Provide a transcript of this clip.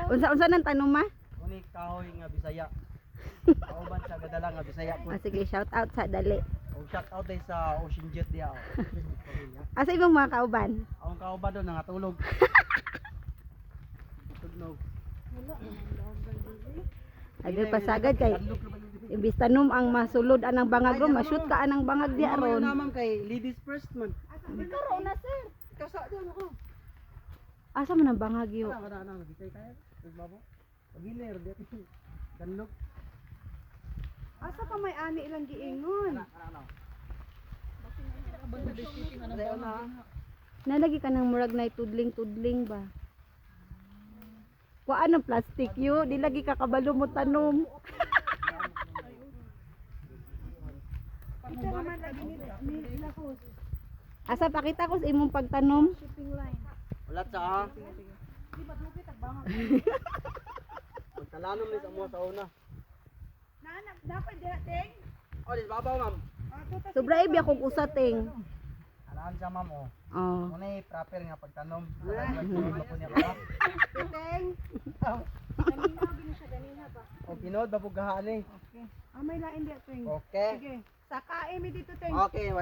Unsa nang tanom ma? Uni kahoy nga Bisaya. Kauban sa gadala nga Bisaya po. Sige, shout out sa dali. O shout out din sa Ocean Jet diya. Asa imong mga kauban? Ang kauban doon nangatulog. Tugnog. Adto pasagad kay imbis tanom ang masulod anang bangag ron, ma-shoot ka anang bangag di Aron aron. naman kay ladies first man. Karon na sir. Kasa doon ako. Asa man ang bangag yo? Ana gitay kaya. Babo. Pagiler di. Ganlog. Asa pa may ani ilang giingon? Nalagi ka ng murag na tudling-tudling ba? Kuan ang plastic yo, di lagi ka kabalo mo tanom. Ito naman lagi nila ko. Asa pakita ko sa imong pagtanom? Shipping line. Wala sa ha. Di ba dugit ang bangag? Pagtalanom ni sa mo sa una. Nanak dapat dirating. Oh, di babaw ma'am. Sobra ibi akong usating. Alaan siya ma'am oh. Oh. Muna proper nga pagtanom. Pagtanom ko niya ba? Teng. Ganina gini siya ganina ba? O pinod babugahan eh. Okay. Ah may lain di teng. Okay. Sige. Sakae mi dito teng. Okay.